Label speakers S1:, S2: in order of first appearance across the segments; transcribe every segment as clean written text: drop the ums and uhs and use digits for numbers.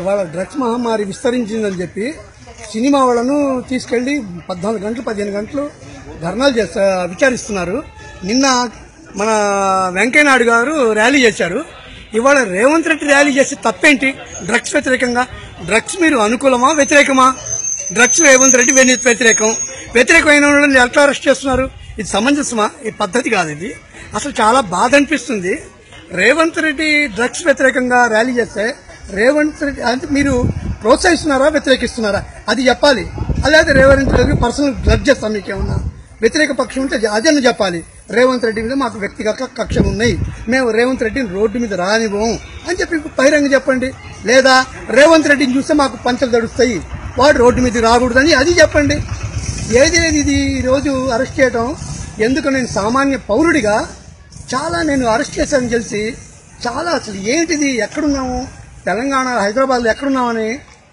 S1: ఇవాళ డ్రగ్స్ మహమ్మారి విస్తరించిందని చెప్పి సినిమా వాళ్ళను తీసుకెళ్లి 14 గంటలు 15 గంటలు ధర్నాలు విచారిస్తున్నారు. నిన్న మన వెంకయ్యనాయుడు గారు ర్యాలీ చేశారు. ఇవాళ రేవంత్ రెడ్డి ర్యాలీ చేసి తప్పేంటి? డ్రగ్స్ వ్యతిరేకంగా. డ్రగ్స్ మీరు అనుకూలమా వ్యతిరేకమా? డ్రగ్స్ రేవంత్ రెడ్డి వ్యతిరేకమైన వాళ్ళని ఎట్లా అరెస్ట్ చేస్తున్నారు? ఇది సమంజసమా? ఈ పద్ధతి కాదు ఇది. అసలు చాలా బాధ అనిపిస్తుంది. రేవంత్ రెడ్డి డ్రగ్స్ వ్యతిరేకంగా ర్యాలీ చేస్తే రేవంత్ రెడ్డి అంటే మీరు ప్రోత్సహిస్తున్నారా వ్యతిరేకిస్తున్నారా అది చెప్పాలి. అలాగే రేవంత్ రెడ్డి పర్సనల్ డ్రగ్ చేస్తాం, మీకేమన్నా వ్యతిరేక పక్షం ఉంటే అదన్నా చెప్పాలి. రేవంత్ రెడ్డి మీద మాకు వ్యక్తిగత కక్షలు ఉన్నాయి, మేము రేవంత్ రెడ్డిని రోడ్డు మీద రానివ్వం అని చెప్పి బహిరంగ చెప్పండి. లేదా రేవంత్ రెడ్డిని చూస్తే మాకు పంచలు తడుస్తాయి, వాడు రోడ్డు మీద రాకూడదని అది చెప్పండి. ఏదేది ఇది ఈరోజు అరెస్ట్ చేయడం ఎందుకు? నేను సామాన్య పౌరుడిగా నేను అరెస్ట్ చేశానని తెలిసి చాలా అసలు ఏంటిది, ఎక్కడున్నాము, తెలంగాణ హైదరాబాద్లో ఎక్కడున్నామని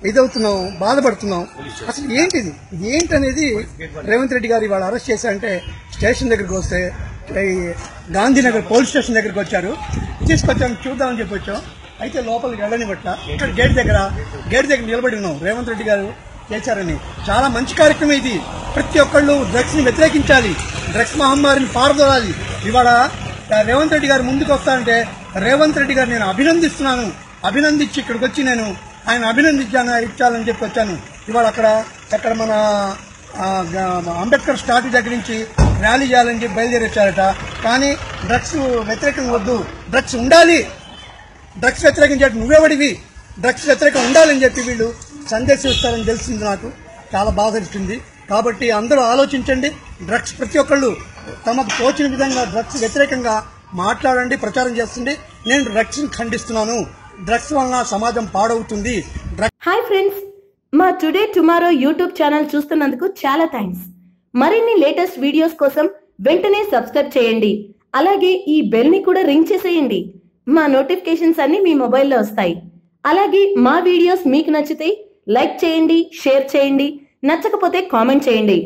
S1: ఇదవుతున్నాం, బాధపడుతున్నాం. అసలు ఏంటిది, ఇది ఏంటనేది రేవంత్ రెడ్డి గారు ఇవాళ అరెస్ట్ చేశారంటే స్టేషన్ దగ్గరికి వస్తే గాంధీనగర్ పోలీస్ స్టేషన్ దగ్గరికి వచ్చారు, తీసుకొచ్చాము చూద్దామని చెప్పి వచ్చాం. అయితే లోపలికి వెళ్ళని బట్ట ఇక్కడ గేట్ దగ్గర నిలబడి ఉన్నాం. రేవంత్ రెడ్డి గారు చేశారని చాలా మంచి కార్యక్రమం ఇది. ప్రతి ఒక్కళ్ళు డ్రగ్స్ ని వ్యతిరేకించాలి, డ్రగ్స్ మహమ్మారిని పారదోలాలి. ఇవాళ రేవంత్ రెడ్డి గారు ముందుకు వస్తారంటే రేవంత్ రెడ్డి గారు నేను అభినందిస్తున్నాను. అభినందించి ఇక్కడికి వచ్చి నేను ఆయన ఇచ్చాలని చెప్పి వచ్చాను. ఇవాళ అక్కడ మన అంబేద్కర్ స్టాట్యూ దగ్గర నుంచి ర్యాలీ చేయాలని చెప్పి బయలుదేరి వచ్చారట. కానీ డ్రగ్స్ వ్యతిరేకంగా వద్దు, డ్రగ్స్ ఉండాలి, డ్రగ్స్ వ్యతిరేకం చెప్పి నువ్వెవడివి, డ్రగ్స్ వ్యతిరేకం ఉండాలని చెప్పి వీళ్ళు సందేశం ఇస్తారని తెలిసింది. నాకు చాలా బాధ ఇస్తుంది. కాబట్టి అందరూ ఆలోచించండి. డ్రగ్స్ ప్రతి ఒక్కళ్ళు తమకు తోచిన విధంగా డ్రగ్స్ వ్యతిరేకంగా మాట్లాడండి, ప్రచారం చేస్తుంది. నేను డ్రగ్స్ ఖండిస్తున్నాను. డ్రగ్స్ వలన సమాజం పాడవుతుంది.
S2: హాయ్ ఫ్రెండ్స్, మా టుడే టుమారో యూట్యూబ్ ఛానల్ చూస్తున్నందుకు చాలా థ్యాంక్స్. మరిన్ని లేటెస్ట్ వీడియోస్ కోసం వెంటనే సబ్స్క్రైబ్ చేయండి. అలాగే ఈ బెల్ ని కూడా రింగ్ చేసేయండి. మా నోటిఫికేషన్స్ అన్ని మీ మొబైల్లో వస్తాయి. అలాగే మా వీడియోస్ మీకు నచ్చితే లైక్ చేయండి, షేర్ చేయండి, నచ్చకపోతే కామెంట్ చేయండి.